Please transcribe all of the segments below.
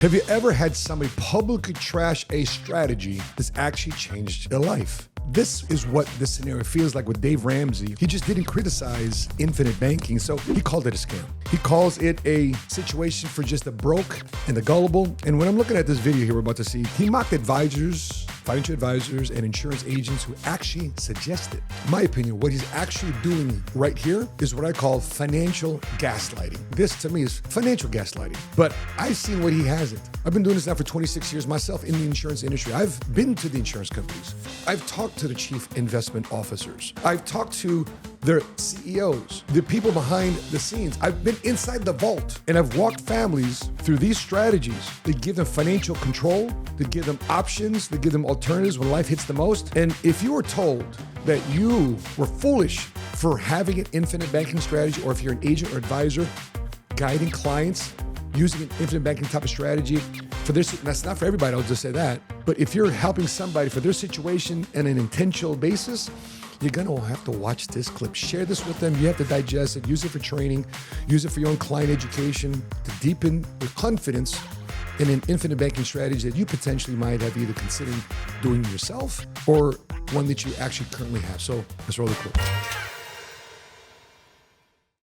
Have you ever had somebody publicly trash a strategy that's actually changed their life? This is what this scenario feels like with Dave Ramsey. He just didn't criticize infinite banking, so he called it a scam. He calls it a situation for just the broke and the gullible. And when I'm looking at this video here we're about to see, he mocked advisors, financial advisors, and insurance agents who actually suggested. In my opinion, what he's actually doing right here is what I call financial gaslighting. This to me is financial gaslighting, but I've seen what he hasn't. I've been doing this now for 26 years myself in the insurance industry. I've been to the insurance companies. I've talked to the chief investment officers. I've talked to their CEOs, the people behind the scenes. I've been inside the vault and I've walked families through these strategies that give them financial control, that give them options, that give them alternatives when life hits the most. And if you were told that you were foolish for having an infinite banking strategy, or if you're an agent or advisor guiding clients using an infinite banking type of strategy for this, that's not for everybody, I'll just say that. But if you're helping somebody for their situation on an intentional basis, you're gonna have to watch this clip. Share this with them. You have to digest it, use it for training, use it for your own client education to deepen your confidence in an infinite banking strategy that you potentially might have either considered doing yourself or one that you actually currently have. So let's roll the clip.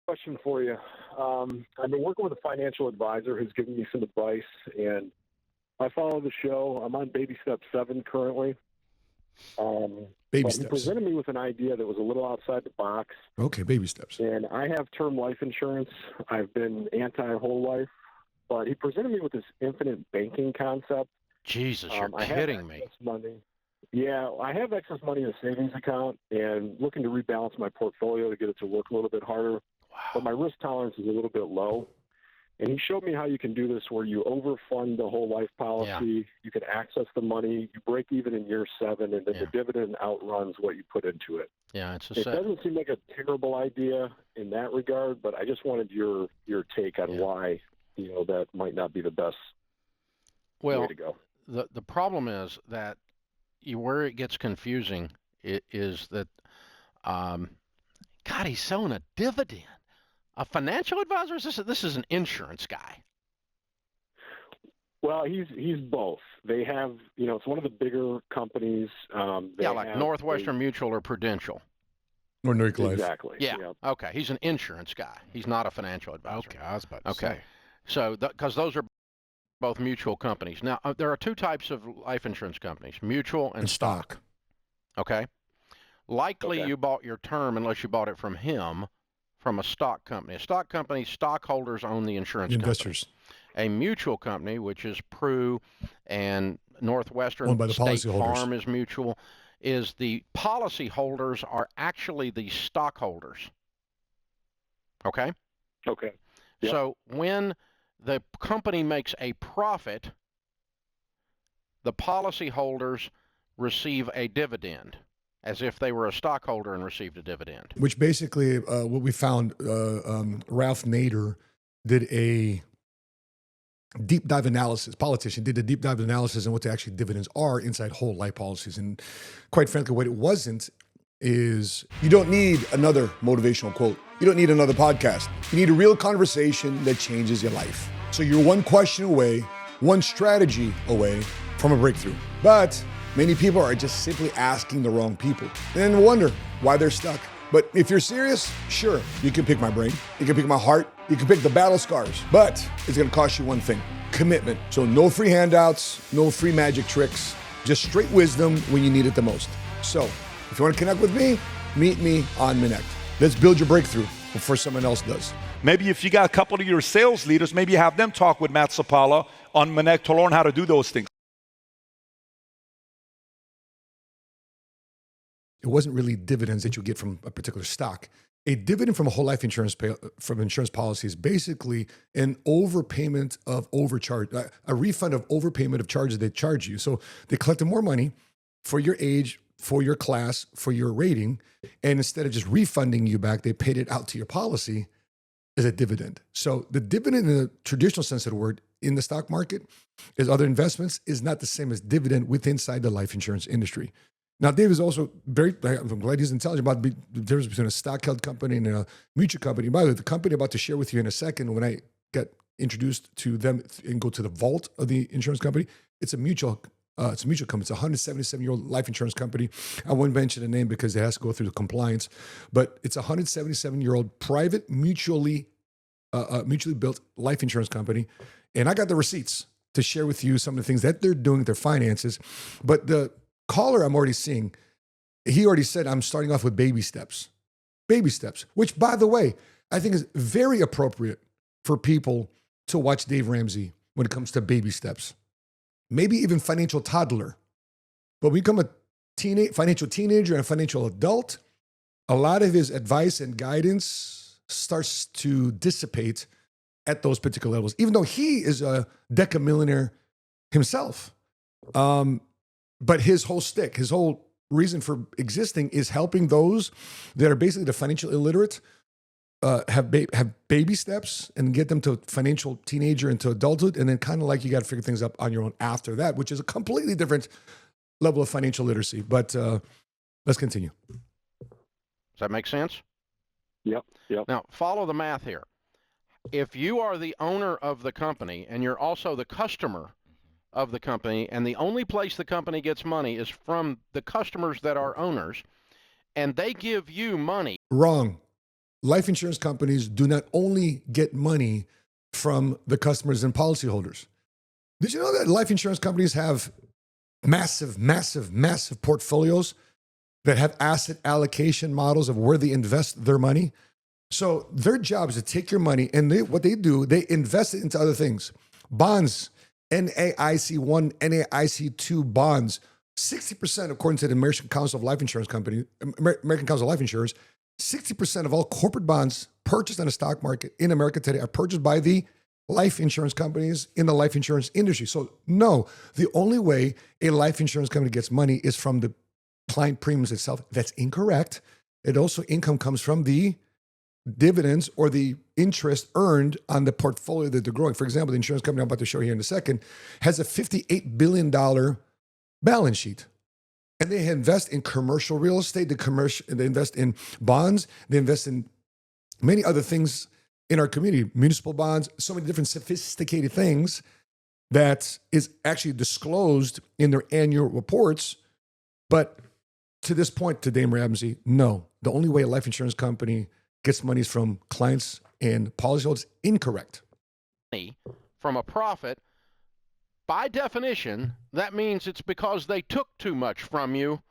Question for you. I've been working with a financial advisor who's given me some advice, and I follow the show. I'm on baby step 7 currently. Baby He steps. presented me with an idea that was a little outside the box. Okay, baby steps. And I have term life insurance. I've been anti-whole life. But he presented me with this infinite banking concept. Jesus, you're kidding me. Money. Yeah, I have excess money in a savings account and looking to rebalance my portfolio to get it to work a little bit harder. Wow. But my risk tolerance is a little bit low. And he showed me how you can do this where you overfund the whole life policy. Yeah. You can access the money. You break even in year 7, and then the dividend outruns what you put into it. Yeah, it doesn't seem like a terrible idea in that regard, but I just wanted your take on why that might not be the best way to go. The problem is that where it gets confusing is that, God, he's selling a dividend. A financial advisor? This is an insurance guy. Well, he's both. They have, it's one of the bigger companies. Like Northwestern Mutual or Prudential. Or Nordic Life. Exactly. Yeah. Okay. He's an insurance guy. He's not a financial advisor. Okay, I was about to say. So, because those are both mutual companies. Now, there are 2 types of life insurance companies: mutual and stock. Okay. Likely you bought your term, unless you bought it from him, from a stock company. A stock company, stockholders own the insurance company. Investors. A mutual company, which is Pru and Northwestern, owned by the State policyholders. Farm is mutual, is the policyholders are actually the stockholders. Okay? Okay. Yep. So when the company makes a profit, the policyholders receive a dividend, as if they were a stockholder and received a dividend. Which basically, what we found, Ralph Nader did a deep dive analysis, politician did a deep dive analysis on what the actual dividends are inside whole life policies. And quite frankly, what it wasn't is you don't need another motivational quote. You don't need another podcast. You need a real conversation that changes your life. So you're one question away, one strategy away from a breakthrough. But many people are just simply asking the wrong people and wonder why they're stuck. But if you're serious, sure, you can pick my brain, you can pick my heart, you can pick the battle scars, but it's gonna cost you one thing: commitment. So no free handouts, no free magic tricks, just straight wisdom when you need it the most. So if you wanna connect with me, meet me on Connect. Let's build your breakthrough before someone else does. Maybe if you got a couple of your sales leaders, maybe you have them talk with Matt Sapaula on Connect to learn how to do those things. It wasn't really dividends that you get from a particular stock. A dividend from a whole life insurance from insurance policy is basically an overpayment of overcharge, a refund of overpayment of charges they charge you. So they collected more money for your age, for your class, for your rating, and instead of just refunding you back, they paid it out to your policy as a dividend. So the dividend in the traditional sense of the word in the stock market is other investments is not the same as dividend inside the life insurance industry. Now, Dave is also I'm glad he's intelligent about the difference between a stock-held company and a mutual company. By the way, the company I'm about to share with you in a second, when I get introduced to them and go to the vault of the insurance company. It's a mutual company. It's a 177-year-old life insurance company. I won't mention the name because it has to go through the compliance, but it's a 177-year-old private, mutually built life insurance company. And I got the receipts to share with you some of the things that they're doing with their finances. But the caller I'm already seeing, he already said, I'm starting off with baby steps. Baby steps, which, by the way, I think is very appropriate for people to watch Dave Ramsey when it comes to baby steps. Maybe even financial toddler. But when you become a financial teenager and a financial adult, a lot of his advice and guidance starts to dissipate at those particular levels, even though he is a decamillionaire himself. But his whole stick, his whole reason for existing is helping those that are basically the financial illiterate have baby steps and get them to financial teenager into adulthood. And then kind of like you got to figure things up on your own after that, which is a completely different level of financial literacy. But let's continue. Does that make sense? Yep. Now, follow the math here. If you are the owner of the company and you're also the customer of the company, and the only place the company gets money is from the customers that are owners, and they give you money. Wrong. Life insurance companies do not only get money from the customers and policyholders. Did you know that life insurance companies have massive portfolios that have asset allocation models of where they invest their money? So their job is to take your money, and what they do, they invest it into other things. Bonds, NAIC 1, NAIC 2 bonds. 60%, according to the American Council of Life Insurance Company, American Council of Life Insurers, 60% of all corporate bonds purchased on the stock market in America today are purchased by the life insurance companies in the life insurance industry. So no, the only way a life insurance company gets money is from the client premiums itself. That's incorrect. It also income comes from the dividends or the interest earned on the portfolio that they're growing. For example, the insurance company I'm about to show here in a second has a $58 billion balance sheet. And they invest in commercial real estate, they invest in bonds, they invest in many other things in our community, municipal bonds, so many different sophisticated things that is actually disclosed in their annual reports. But to this point, to Dave Ramsey, no. The only way a life insurance company gets money is from clients and policyholders. Incorrect. From a profit, by definition, that means it's because they took too much from you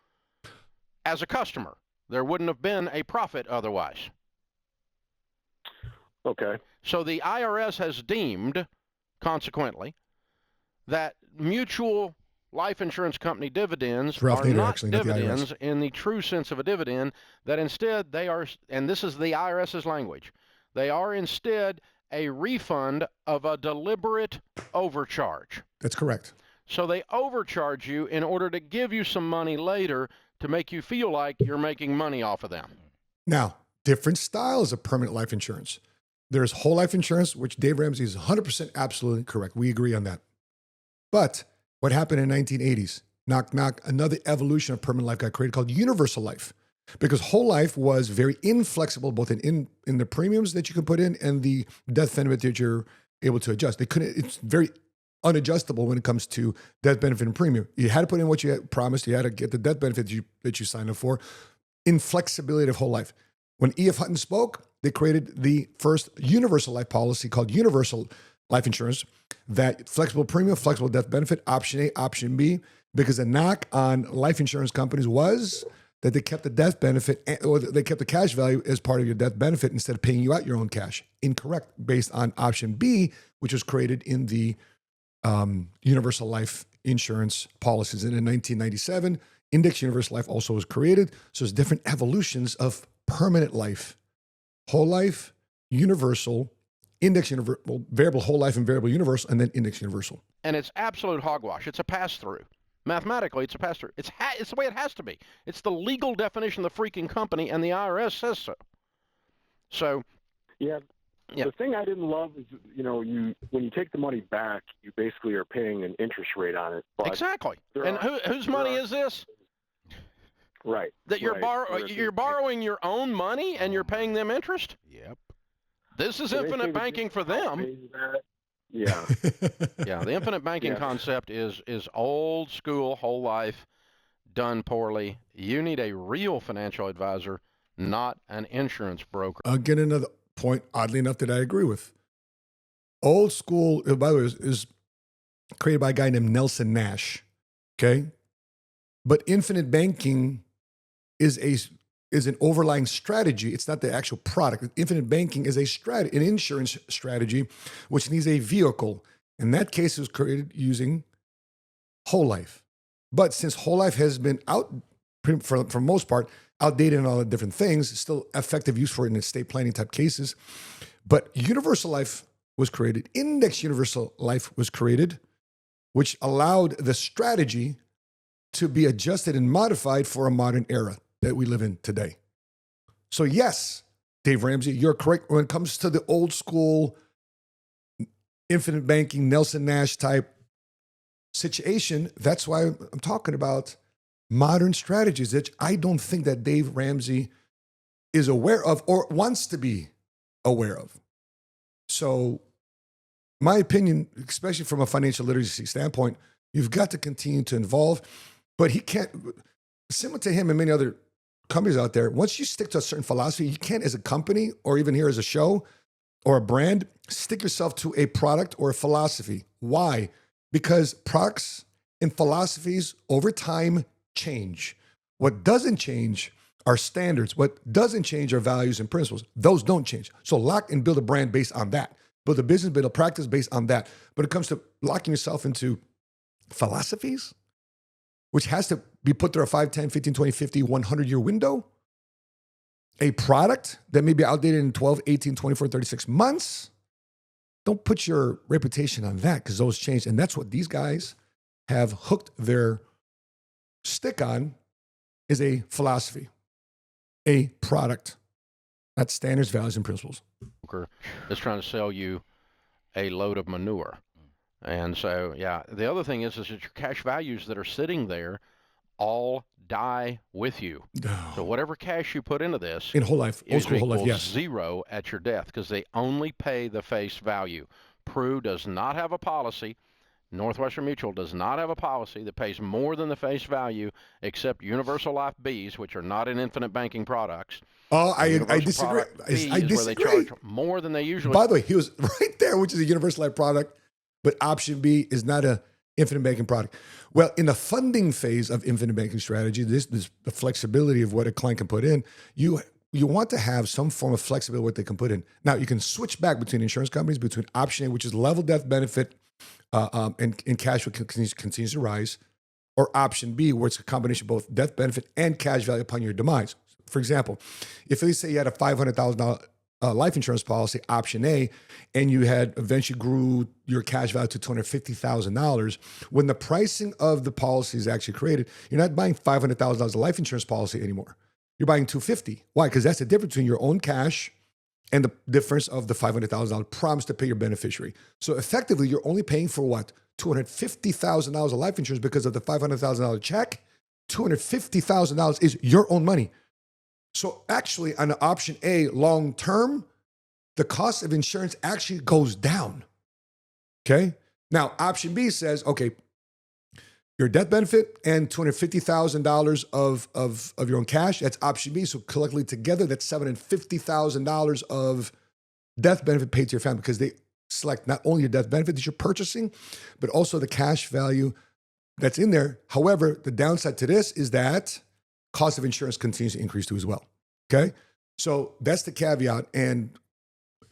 as a customer. There wouldn't have been a profit otherwise. Okay. So the IRS has deemed, consequently, that mutual life insurance company dividends are not dividends in the true sense of a dividend, that instead they are, and this is the IRS's language, they are instead a refund of a deliberate overcharge. That's correct. So they overcharge you in order to give you some money later to make you feel like you're making money off of them. Now, different styles of permanent life insurance. There's whole life insurance, which Dave Ramsey is 100% absolutely correct. We agree on that. But what happened in the 1980s? Knock, knock, another evolution of permanent life got created called universal life. Because whole life was very inflexible, both in the premiums that you can put in and the death benefit that you're able to adjust. It's very unadjustable when it comes to death benefit and premium. You had to put in what you had promised. You had to get the death benefit that you signed up for. Inflexibility of whole life. When E.F. Hutton spoke, they created the first universal life policy called universal life insurance, that flexible premium, flexible death benefit, option A, option B, because the knock on life insurance companies was that they kept the death benefit, or they kept the cash value as part of your death benefit instead of paying you out your own cash. Incorrect, based on option B, which was created in the universal life insurance policies. And in 1997, index universal life also was created. So there's different evolutions of permanent life, whole life, universal, index universal, variable whole life and variable universal, and then index universal. And it's absolute hogwash. It's a pass-through. Mathematically, it's a pass-through. It's the way it has to be. It's the legal definition of the freaking company, and the IRS says so. So, yeah. The thing I didn't love is, when you take the money back, you basically are paying an interest rate on it. But exactly. And whose money is this? Right. That you're borrowing your own money and you're paying them interest? Yep. This is infinite banking for them. Yeah. Yeah, the infinite banking Yeah. concept is old school, whole life, done poorly. You need a real financial advisor, not an insurance broker. Again, another point, oddly enough, that I agree with. Old school, by the way, is created by a guy named Nelson Nash. Okay, but infinite banking is an overlying strategy. It's not the actual product. Infinite banking is an insurance strategy, which needs a vehicle. In that case, it was created using whole life. But since whole life has been out, for most part, outdated in all the different things, still effective use for it in estate planning type cases. But universal life was created. Index universal life was created, which allowed the strategy to be adjusted and modified for a modern era that we live in today. So yes, Dave Ramsey, you're correct when it comes to the old school infinite banking, Nelson Nash type situation. That's why I'm talking about modern strategies that I don't think that Dave Ramsey is aware of or wants to be aware of. So my opinion, especially from a financial literacy standpoint, you've got to continue to involve, but he can't, similar to him and many other companies out there, once you stick to a certain philosophy, you can't as a company or even here as a show or a brand, stick yourself to a product or a philosophy. Why? Because products and philosophies over time change. What doesn't change are standards. What doesn't change are values and principles. Those don't change. So lock and build a brand based on that. Build a business, build a practice based on that. But it comes to locking yourself into philosophies, which has to be put through a 5, 10, 15, 20, 50, 100-year window. A product that may be outdated in 12, 18, 24, 36 months. Don't put your reputation on that because those change. And that's what these guys have hooked their stick on is a philosophy, a product, not standards, values, and principles. Is trying to sell you a load of manure. And so, yeah, the other thing is that your cash values that are sitting there all die with you. So whatever cash you put into this in whole life, old school whole life, yes, zero at your death because they only pay the face value. Pru does not have a policy. Northwestern Mutual does not have a policy that pays more than the face value except Universal Life Bs, which are not in infinite banking products. Oh, I disagree. I disagree. Where they charge more than they usually. By the way, he was right there, which is a Universal Life product, but option B is not a infinite banking product. Well, in the funding phase of infinite banking strategy, this the flexibility of what a client can put in, you want to have some form of flexibility what they can put in. Now, you can switch back between insurance companies, between option A, which is level death benefit, and cash continues to rise, or option B, where it's a combination of both death benefit and cash value upon your demise. For example, if they say you had a $500,000 life insurance policy, option A, and you had eventually grew your cash value to $250,000, when the pricing of the policy is actually created, you're not buying $500,000 of life insurance policy anymore. You're buying $250,000. Why? Because that's the difference between your own cash and the difference of the $500,000 promise to pay your beneficiary. So effectively, you're only paying for what? $250,000 of life insurance because of the $500,000 check. $250,000 is your own money. So actually, on option A, long term, the cost of insurance actually goes down. Okay? Now, option B says, okay, your death benefit and $250,000 of your own cash, that's option B. So collectively together, that's $750,000 of death benefit paid to your family because they select not only your death benefit that you're purchasing, but also the cash value that's in there. However, the downside to this is that cost of insurance continues to increase too as well. Okay? So that's the caveat. And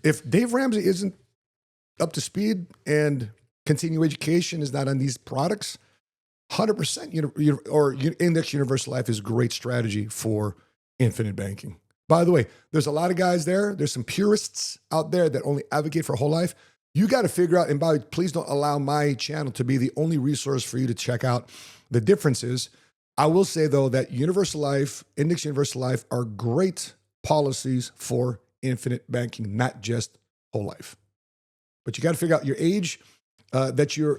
if Dave Ramsey isn't up to speed and continuing education is not on these products, 100% or index universal life is a great strategy for infinite banking. By the way, there's a lot of guys there. There's some purists out there that only advocate for whole life. You got to figure out, and by the way, please don't allow my channel to be the only resource for you to check out the differences. I will say, though, that universal life, index universal life are great policies for infinite banking, not just whole life. But you got to figure out your age, that you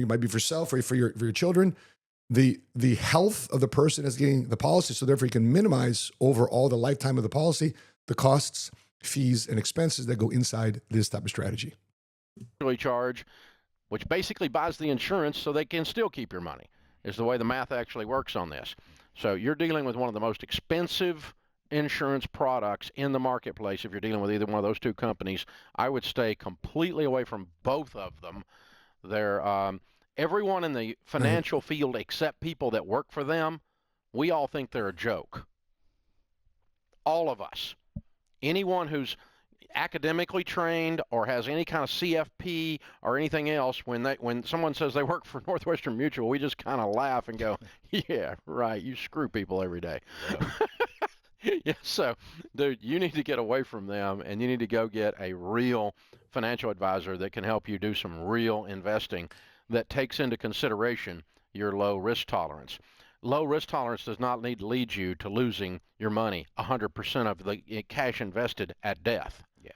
might be for self or for your children, the health of the person that's getting the policy, so therefore you can minimize over all the lifetime of the policy, the costs, fees, and expenses that go inside this type of strategy. charge, which basically buys the insurance so they can still keep your money, is the way the math actually works on this. So you're dealing with one of the most expensive insurance products in the marketplace. If you're dealing with either one of those two companies, I would stay completely away from both of them. They're everyone in the financial field except people that work for them, we all think they're a joke. All of us. Anyone who's academically trained or has any kind of CFP or anything else, when someone says they work for Northwestern Mutual, we just kind of laugh and go, yeah, right, you screw people every day. Yeah, so, dude, you need to get away from them, and you need to go get a real financial advisor that can help you do some real investing that takes into consideration your low risk tolerance. Low risk tolerance does not need to lead you to losing your money 100% of the cash invested at death. Yeah.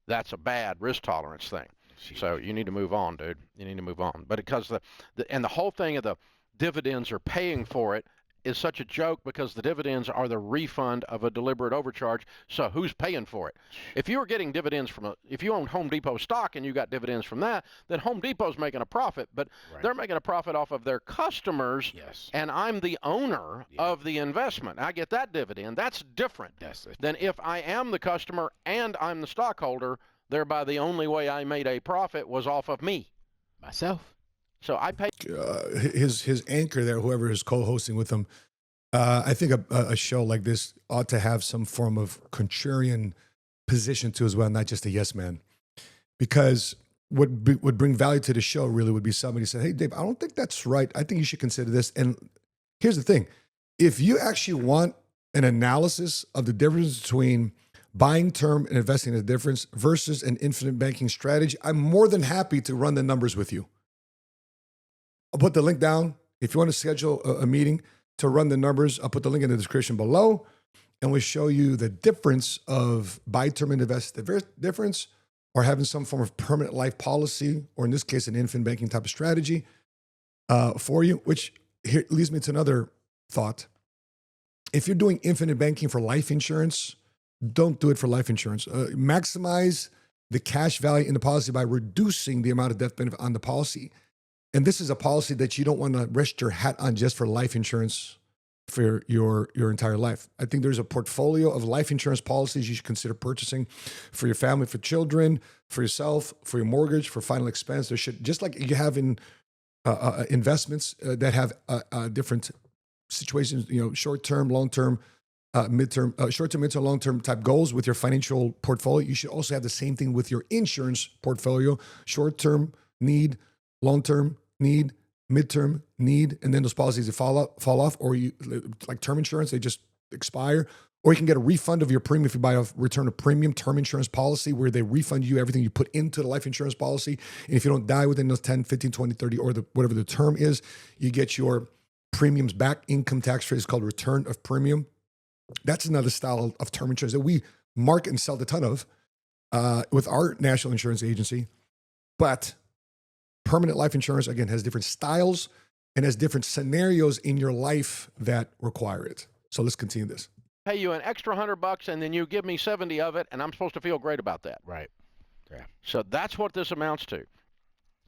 That's a bad risk tolerance thing. Jeez. So you need to move on, dude. You need to move on. But because the whole thing of the dividends are paying for it is such a joke, because the dividends are the refund of a deliberate overcharge. So who's paying for it? If you were getting dividends if you owned Home Depot stock and you got dividends from that, then Home Depot's making a profit, but they're making a profit off of their customers. Yes. And I'm the owner of the investment. I get that dividend. That's different than if I am the customer and I'm the stockholder, thereby the only way I made a profit was off of me. Myself. So I pay his anchor there, whoever is co-hosting with him. I think a show like this ought to have some form of contrarian position to as well, not just a yes man. Because what would bring value to the show really would be somebody said, "Hey, Dave, I don't think that's right. I think you should consider this." And here's the thing: if you actually want an analysis of the difference between buying term and investing in the difference versus an infinite banking strategy, I'm more than happy to run the numbers with you. I'll put the link down. If you want to schedule a meeting to run the numbers, I'll put the link in the description below, and we'll show you the difference of buy term and invest, the difference, or having some form of permanent life policy, or in this case, an infinite banking type of strategy for you, which here leads me to another thought. If you're doing infinite banking for life insurance, don't do it for life insurance. Maximize the cash value in the policy by reducing the amount of death benefit on the policy. And this is a policy that you don't want to rest your hat on just for life insurance for your entire life. I think there's a portfolio of life insurance policies you should consider purchasing for your family, for children, for yourself, for your mortgage, for final expense. There should, just like you have in investments that have different situations, short-term, long-term, short-term, midterm, long-term type goals with your financial portfolio. You should also have the same thing with your insurance portfolio: short-term need, long-term need, midterm need, and then those policies that fall off, or you, like term insurance, they just expire. Or you can get a refund of your premium if you buy a return of premium term insurance policy, where they refund you everything you put into the life insurance policy. And if you don't die within those 10, 15, 20, 30, or whatever the term is, you get your premiums back, income tax free. It's called return of premium. That's another style of term insurance that we market and sell a ton of with our national insurance agency. But permanent life insurance, again, has different styles and has different scenarios in your life that require it. So let's continue this. Pay you an extra $100 and then you give me 70 of it, and I'm supposed to feel great about that. Right. Yeah. So that's what this amounts to.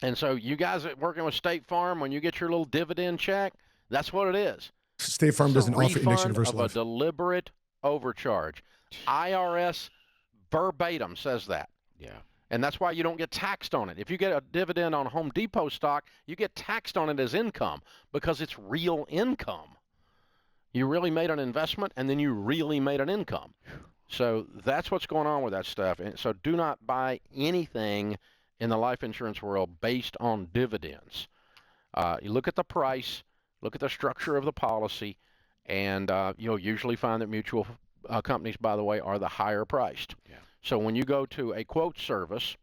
And so you guys working with State Farm, when you get your little dividend check, that's what it is. State Farm doesn't offer index universal life. A deliberate overcharge. IRS verbatim says that. Yeah. And that's why you don't get taxed on it. If you get a dividend on Home Depot stock, you get taxed on it as income because it's real income. You really made an investment, and then you really made an income. So that's what's going on with that stuff. And so do not buy anything in the life insurance world based on dividends. You look at the price, look at the structure of the policy, and you'll usually find that mutual companies, by the way, are the higher priced. Yeah. So when you go to a quote service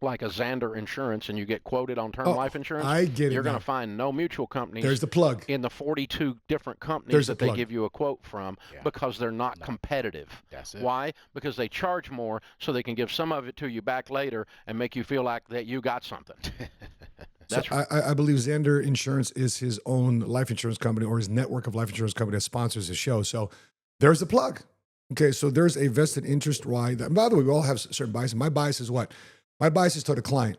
like a Xander Insurance and you get quoted on term life insurance, you're going to find no mutual companies. There's the plug. In the 42 different companies that they give you a quote from, because they're not competitive. That's it. Why? Because they charge more so they can give some of it to you back later and make you feel like that you got something. So I believe Xander Insurance is his own life insurance company, or his network of life insurance company that sponsors his show. So there's the plug. Okay, so there's a vested interest. Why? By the way, we all have certain biases. My bias is what? My bias is toward the client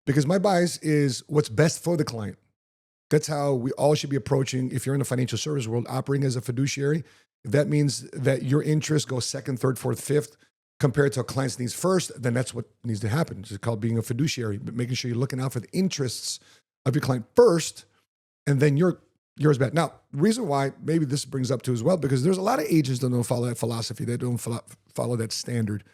because my bias is what's best for the client. That's how we all should be approaching. If you're in the financial service world, operating as a fiduciary, if that means that your interest goes second, third, fourth, fifth, compared to a client's needs first, then that's what needs to happen. It's called being a fiduciary, but making sure you're looking out for the interests of your client first, and then yours back. Now, the reason why maybe this brings up too as well, because there's a lot of agents that don't follow that philosophy, that don't follow that standard,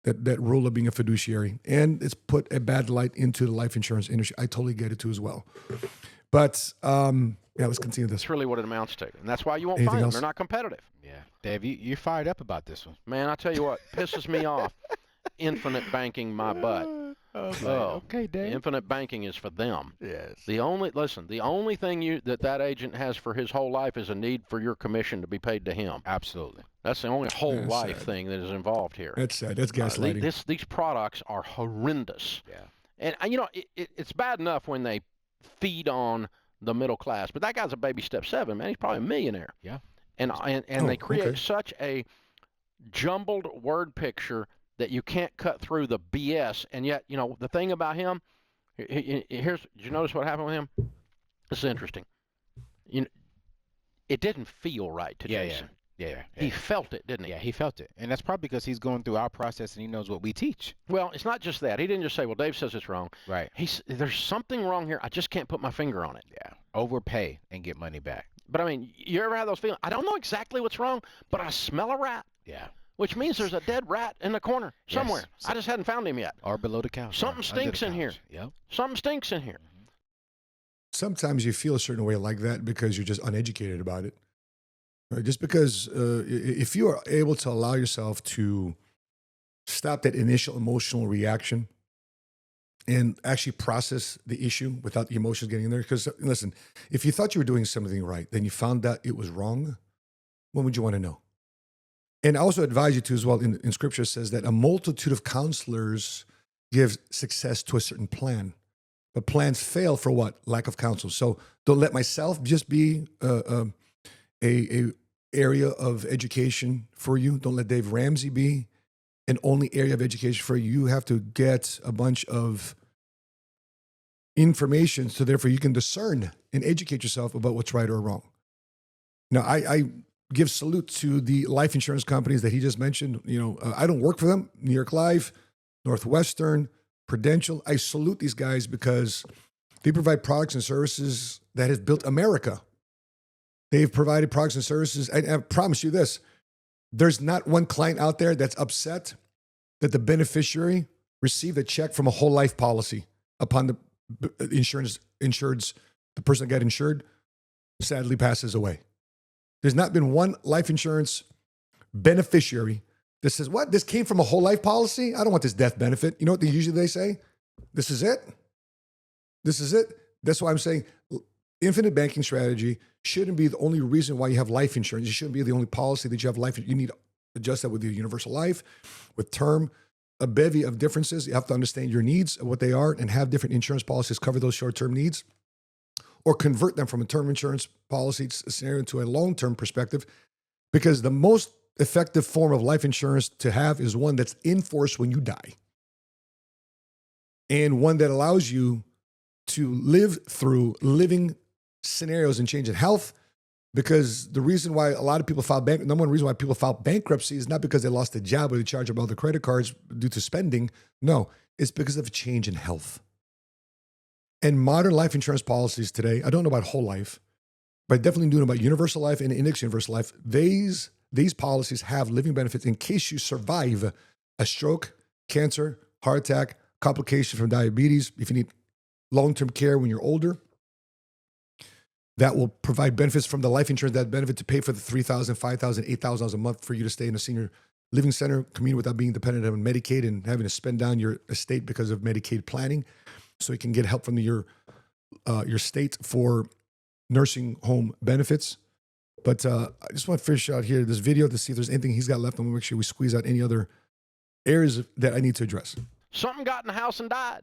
that rule of being a fiduciary, and it's put a bad light into the life insurance industry. I totally get it too as well. But let's continue this. That's really what it amounts to, and that's why you won't Anything find them. else? They're not competitive. Yeah, Dave, you're fired up about this one. Man, I tell you what, pisses me off. Infinite banking my butt. Okay, Dave. Infinite banking is for them. Yes. The only thing that agent has for his whole life is a need for your commission to be paid to him. Absolutely. That's the only whole That's life sad. thing that is involved here. That's sad. That's gaslighting. These products are horrendous. Yeah. And you know, it's bad enough when they feed on the middle class, but that guy's a baby step 7, man. He's probably a millionaire. Yeah. And they create such a jumbled word picture that you can't cut through the BS. And yet, you know, the thing about him, did you notice what happened with him? This is interesting. You know, it didn't feel right to Jason. Yeah. He felt it, didn't he? Yeah, he felt it. And that's probably because he's going through our process and he knows what we teach. Well, it's not just that. He didn't just say, well, Dave says it's wrong. Right. There's something wrong here. I just can't put my finger on it. Yeah. Overpay and get money back. But, I mean, you ever have those feelings? I don't know exactly what's wrong, but I smell a rat. Yeah. Which means there's a dead rat in the corner somewhere. Yes. I just hadn't found him yet. Or below the couch. Something stinks in here. Yep. Something stinks in here. Sometimes you feel a certain way like that because you're just uneducated about it. Right? Just because if you are able to allow yourself to stop that initial emotional reaction and actually process the issue without the emotions getting in there. Because listen, if you thought you were doing something right, then you found out it was wrong, when would you want to know? And I also advise you to as well, in scripture says that a multitude of counselors gives success to a certain plan. But plans fail for what? Lack of counsel. So don't let myself just be a area of education for you. Don't let Dave Ramsey be an only area of education for you. You have to get a bunch of information so therefore you can discern and educate yourself about what's right or wrong. Now, I give salute to the life insurance companies that he just mentioned. You know, I don't work for them. New York Life, Northwestern, Prudential. I salute these guys because they provide products and services that have built America. They've provided products and services. And I promise you this, there's not one client out there that's upset that the beneficiary received a check from a whole life policy upon the the person that got insured sadly passes away. There's not been one life insurance beneficiary that says, what, this came from a whole life policy? I don't want this death benefit. You know what they say? This is it. This is it. That's why I'm saying infinite banking strategy shouldn't be the only reason why you have life insurance. It shouldn't be the only policy that you have life. You need to adjust that with your universal life, with term, a bevy of differences. You have to understand your needs and what they are and have different insurance policies cover those short-term needs or convert them from a term insurance policy scenario into a long-term perspective, because the most effective form of life insurance to have is one that's in force when you die and one that allows you to live through living scenarios and change in health. Because the reason why a lot of people file number one reason why people file bankruptcy is not because they lost a job or they charge up all the credit cards due to spending. No, it's because of a change in health. And modern life insurance policies today, I don't know about whole life, but I definitely do know about universal life and index universal life. These policies have living benefits in case you survive a stroke, cancer, heart attack, complications from diabetes, if you need long-term care when you're older. That will provide benefits from the life insurance, that benefit to pay for the $3,000, $5,000, $8,000 a month for you to stay in a senior living center community without being dependent on Medicaid and having to spend down your estate because of Medicaid planning. So you can get help from your state for nursing home benefits. But I just want to finish out here this video to see if there's anything he's got left. I'm going to make sure we squeeze out any other areas that I need to address. Something got in the house and died.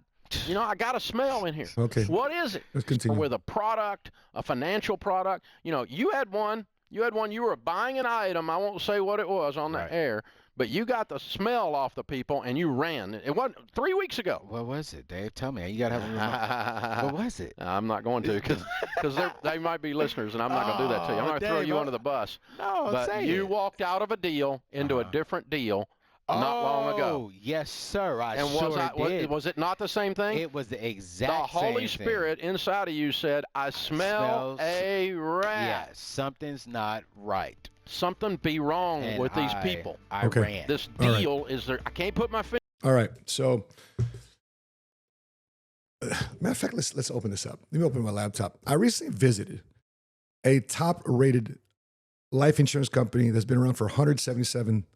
You know, I got a smell in here. Okay. What is it? Let's continue. With a product, a financial product. You know, you had one. You were buying an item. I won't say what it was on the air, but you got the smell off the people and you ran. It wasn't 3 weeks ago. What was it, Dave? Tell me. You got to have a What was it? I'm not going to because they might be listeners, and I'm not going to do that to you. I'm going to throw you under the bus. No, but you walked out of a deal into a different deal not long ago. Oh, yes, sir. I and sure did. Was it not the same thing? It was the exact same thing. The Holy Spirit inside of you said, I smell a rat. Yeah, something's not right. Something be wrong with these people. I ran. This deal is there. I can't put my finger. All right. So, matter of fact, let's open this up. Let me open my laptop. I recently visited a top-rated life insurance company that's been around for 177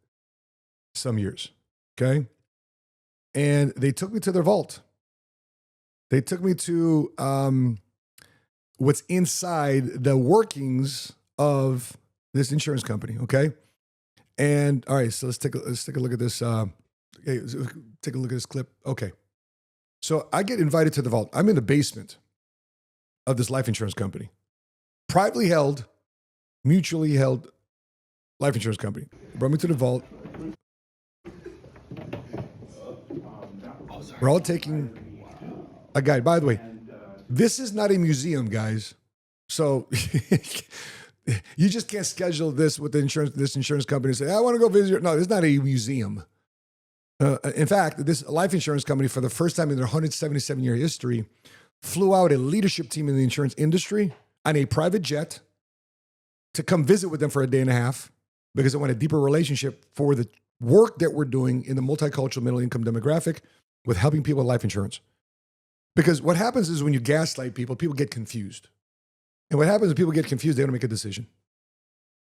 some years. Okay. And they took me to their vault. They took me to what's inside the workings of this insurance company. Okay. And all right, so let's take a look at this. Okay, take a look at this clip. Okay. So I get invited to the vault. I'm in the basement of this life insurance company. Privately held, mutually held life insurance company. They brought me to the vault. We're all taking a guide. By the way, this is not a museum, guys. So you just can't schedule this with this insurance company and say, I want to go visit. No, it's not a museum. In fact, this life insurance company, for the first time in their 177-year history, flew out a leadership team in the insurance industry on a private jet to come visit with them for a day and a half because they want a deeper relationship for the work that we're doing in the multicultural middle-income demographic with helping people with life insurance. Because what happens is when you gaslight people, people get confused. And what happens when people get confused, they don't make a decision.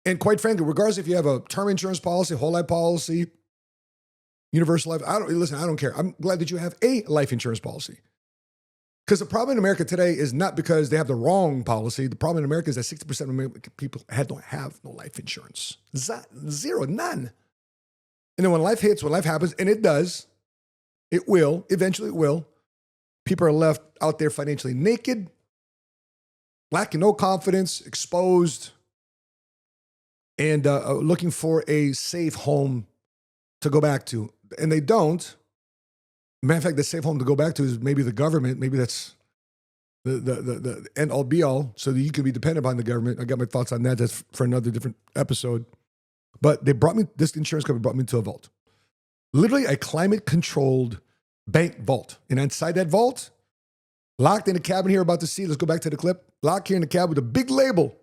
And quite frankly, regardless if you have a term insurance policy, whole life policy, universal life, I don't care. I'm glad that you have a life insurance policy. Because the problem in America today is not because they have the wrong policy. The problem in America is that 60% of American people don't have no life insurance. Zero, none. And then when life hits, when life happens, and it does, it will, eventually it will, people are left out there financially naked, lacking no confidence, exposed, and looking for a safe home to go back to. And they don't. Matter of fact, the safe home to go back to is maybe the government. Maybe that's the end all be all, so that you can be dependent upon the government. I got my thoughts on that. That's for another different episode. But this insurance company brought me to a vault. Literally a climate-controlled bank vault. And inside that vault, locked in a cabin here about to see, let's go back to the clip, locked here in the cabin with a big label.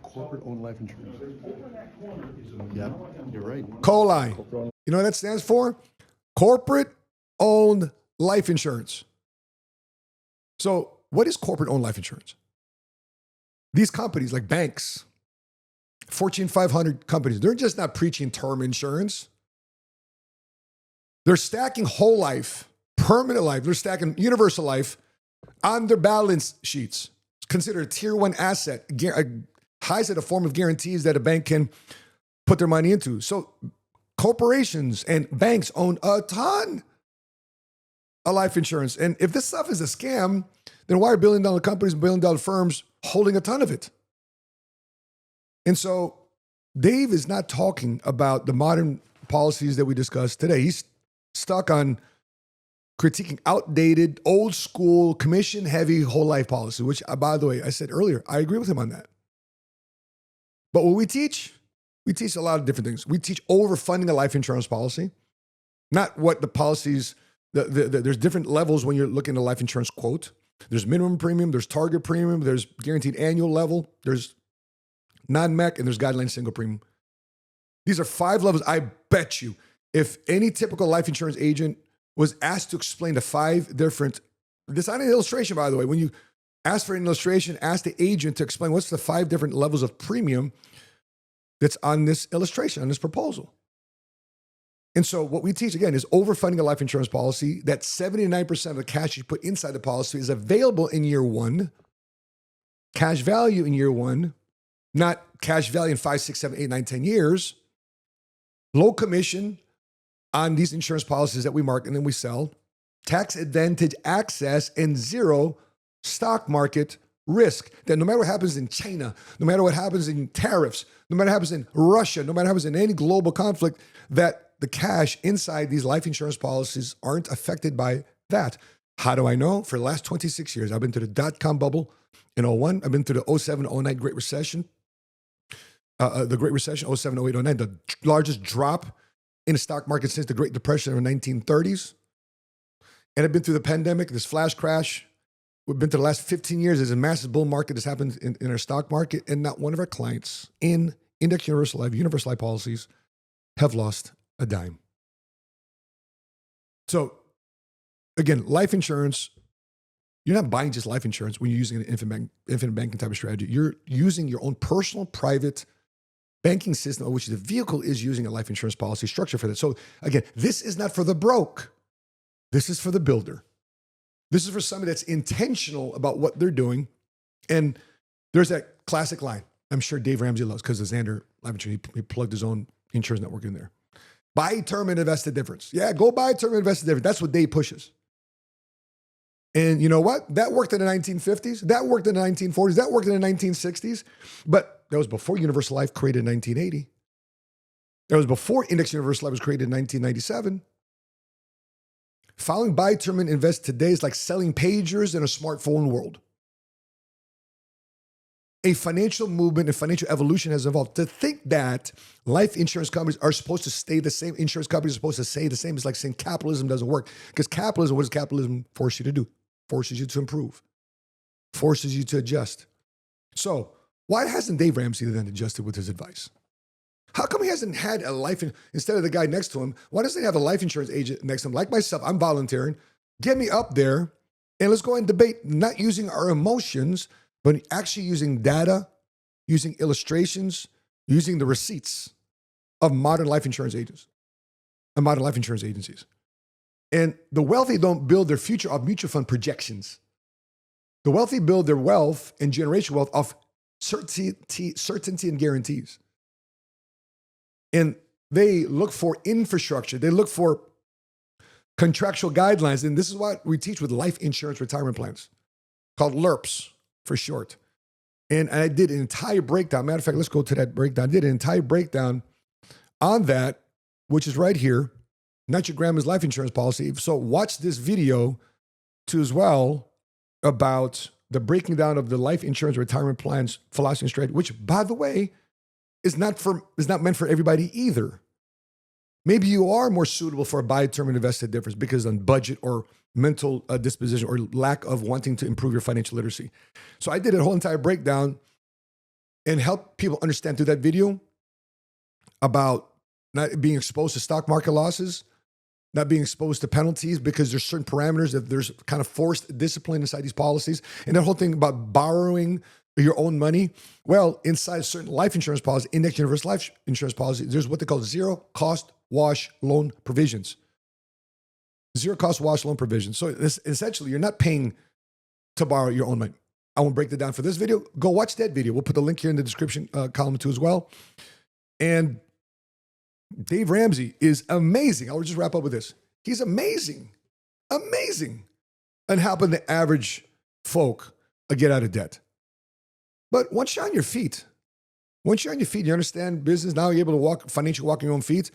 Corporate-owned life insurance. Yeah, you're right. COLI. You know what that stands for? Corporate-owned life insurance. So what is corporate-owned life insurance? These companies like banks, Fortune 500 companies, they're just not preaching term insurance. They're stacking whole life, permanent life. They're stacking universal life on their balance sheets. It's considered a tier one asset, high set of form of guarantees that a bank can put their money into. So corporations and banks own a ton of life insurance. And if this stuff is a scam, then why are billion-dollar companies and billion-dollar firms holding a ton of it? And so Dave is not talking about the modern policies that we discussed today. He's stuck on critiquing outdated, old school, commission-heavy whole life policy, which, by the way, I said earlier, I agree with him on that. But what we teach a lot of different things. We teach overfunding a life insurance policy, not what the policies, there's different levels when you're looking at a life insurance quote. There's minimum premium, there's target premium, there's guaranteed annual level, there's non-MEC, and there's guideline single premium. These are 5 levels. I bet you if any typical life insurance agent was asked to explain the 5 different, this is not an illustration, by the way. When you ask for an illustration, ask the agent to explain what's the 5 different levels of premium that's on this illustration, on this proposal. And so what we teach, again, is overfunding a life insurance policy, that 79% of the cash you put inside the policy is available in year 1, cash value in year 1, not cash value in 5, 6, 7, 8, 9, 10 years, low commission on these insurance policies that we market and then we sell, tax advantage access, and 0 stock market risk that no matter what happens in China, no matter what happens in tariffs, no matter what happens in Russia, no matter what happens in any global conflict, that the cash inside these life insurance policies aren't affected by that. How do I know? For the last 26 years, I've been to the dot-com bubble in 01. I've been to the 07, 09 Great Recession. The Great Recession, 07, 08, 09, the largest drop in the stock market since the Great Depression in the 1930s. And I've been through the pandemic, this flash crash. We've been to the last 15 years. There's a massive bull market that's happened in our stock market, and not one of our clients in Index Universal Life policies have lost a dime. So, again, life insurance, you're not buying just life insurance when you're using an infinite banking type of strategy. You're using your own personal, private banking system, of which the vehicle is using a life insurance policy structure for that. So, again, this is not for the broke. This is for the builder. This is for somebody that's intentional about what they're doing. And there's that classic line I'm sure Dave Ramsey loves because of Xander Life Insurance. He plugged his own insurance network in there. Buy term and invest the difference. Yeah, go buy term and invest the difference. That's what Dave pushes. And you know what? That worked in the 1950s. That worked in the 1940s. That worked in the 1960s. But that was before Universal Life created in 1980. That was before Index Universal Life was created in 1997. Following buy term and invest today is like selling pagers in a smartphone world. A financial movement and financial evolution has evolved. To think that life insurance companies are supposed to stay the same, insurance companies are supposed to stay the same, is like saying capitalism doesn't work. Because capitalism, what does capitalism force you to do? Forces you to improve, forces you to adjust. So why hasn't Dave Ramsey then adjusted with his advice? How come he hasn't had a life, instead of the guy next to him, why doesn't he have a life insurance agent next to him? Like myself, I'm volunteering. Get me up there and let's go and debate, not using our emotions, but actually using data, using illustrations, using the receipts of modern life insurance agents and modern life insurance agencies. And the wealthy don't build their future off mutual fund projections. The wealthy build their wealth and generation wealth off certainty and guarantees. And they look for infrastructure. They look for contractual guidelines. And this is what we teach with life insurance retirement plans, called LIRPs for short. And I did an entire breakdown. Matter of fact, let's go to that breakdown. I did an entire breakdown on that, which is right here. Not your grandma's life insurance policy. So watch this video too as well about the breaking down of the life insurance retirement plans philosophy and strategy, which, by the way, is not meant for everybody either. Maybe you are more suitable for a buy term and invested difference because on budget or mental disposition or lack of wanting to improve your financial literacy. So I did a whole entire breakdown and help people understand through that video about not being exposed to stock market losses, not being exposed to penalties because there's certain parameters that there's kind of forced discipline inside these policies. And that whole thing about borrowing your own money. Well, inside certain life insurance policies, Index Universal Life Insurance policies, there's what they call zero cost wash loan provisions. Zero cost wash loan provisions. So essentially, you're not paying to borrow your own money. I won't break that down for this video. Go watch that video. We'll put the link here in the description column too as well. And Dave Ramsey is amazing. I'll just wrap up with this. He's amazing, amazing on helping the average folk get out of debt. But once you're on your feet, you understand business, now you're able to walk on your own feet.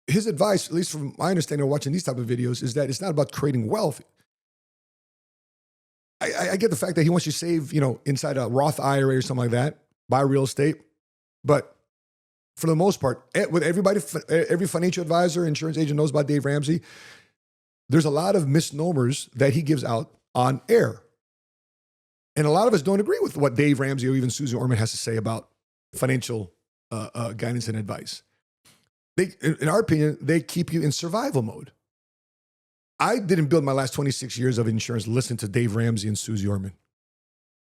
His advice, at least from my understanding of watching these type of videos, is that it's not about creating wealth. I get the fact that he wants you to save, inside a Roth IRA or something like that, buy real estate. But for the most part, with every financial advisor, insurance agent knows about Dave Ramsey, there's a lot of misnomers that he gives out on air. And a lot of us don't agree with what Dave Ramsey or even Susie Orman has to say about financial guidance and advice. In our opinion, they keep you in survival mode. I didn't build my last 26 years of insurance listening to Dave Ramsey and Susie Orman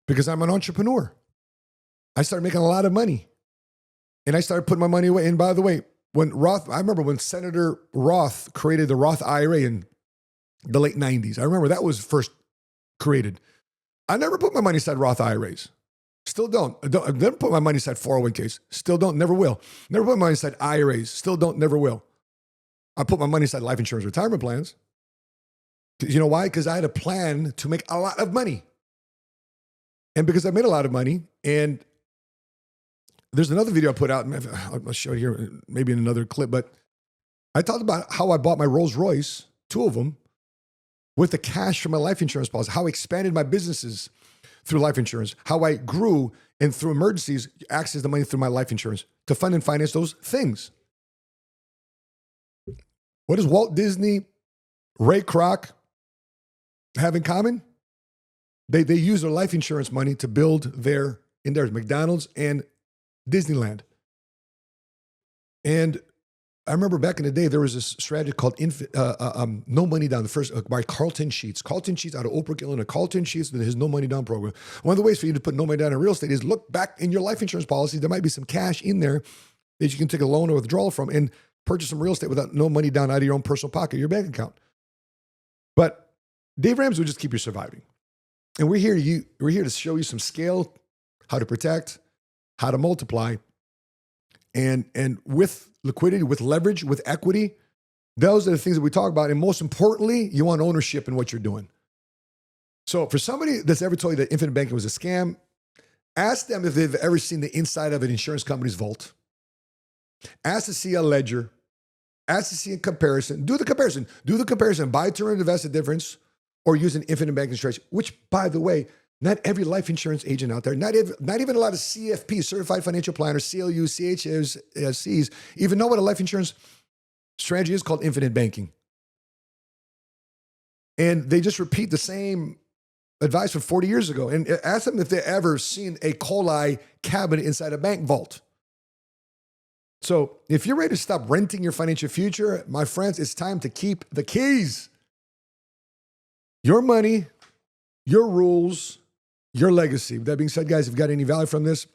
because I'm an entrepreneur. I started making a lot of money and I started putting my money away. And by the way, I remember when Senator Roth created the Roth IRA in the late 90s. I remember that was first created. I never put my money aside Roth IRAs. Still don't. I never put my money aside 401ks. Still don't. Never will. Never put my money aside IRAs. Still don't. Never will. I put my money aside life insurance retirement plans. You know why? Because I had a plan to make a lot of money. And because I made a lot of money, and there's another video I put out, I'll show it here, maybe in another clip, but I talked about how I bought my Rolls Royce, 2 of them, with the cash from my life insurance policy, how I expanded my businesses through life insurance, how I grew and through emergencies, access the money through my life insurance to fund and finance those things. What does Walt Disney, Ray Kroc have in common? They use their life insurance money to build their McDonald's and Disneyland. And I remember back in the day, there was this strategy called No Money Down, the first by Carlton Sheets. Carlton Sheets out of Oak Brook, Illinois. Carlton Sheets, his No Money Down program. One of the ways for you to put no money down in real estate is look back in your life insurance policy. There might be some cash in there that you can take a loan or withdrawal from and purchase some real estate without no money down out of your own personal pocket, your bank account. But Dave Ramsey will just keep you surviving. And we're here to show you some scale, how to protect, how to multiply, and with liquidity, with leverage, with equity. Those are the things that we talk about. And most importantly, you want ownership in what you're doing. So for somebody that's ever told you that infinite banking was a scam, ask them if they've ever seen the inside of an insurance company's vault. Ask to see a ledger. Ask to see a comparison. Do the comparison. Buy term and invest the difference, or use an infinite banking strategy, which, by the way, not every life insurance agent out there, not even a lot of CFPs, certified financial planners, CLUs, CHSCs, even know what a life insurance strategy is called infinite banking. And they just repeat the same advice from 40 years ago. And ask them if they've ever seen a COLI cabinet inside a bank vault. So if you're ready to stop renting your financial future, my friends, it's time to keep the keys. Your money, your rules, your legacy. With that being said, guys, if you've got any value from this,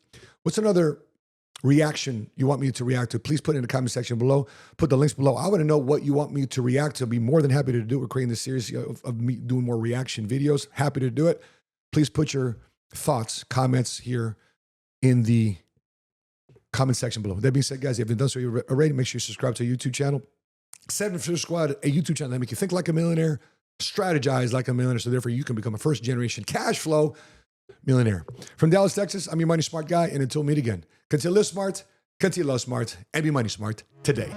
what's another reaction you want me to react to? Please put it in the comment section below. Put the links below. I want to know what you want me to react to. I'll be more than happy to do it. We're creating this series of me doing more reaction videos. Happy to do it. Please put your thoughts, comments here in the comment section below. With that being said, guys, if you haven't done so already, make sure you subscribe to our YouTube channel. 7 Figure Squad, a YouTube channel that make you think like a millionaire, strategize like a millionaire, so therefore you can become a first-generation cash flow millionaire. From Dallas, Texas, I'm your money smart guy, and until we meet again, continue to live smart, continue to love smart, and be money smart today.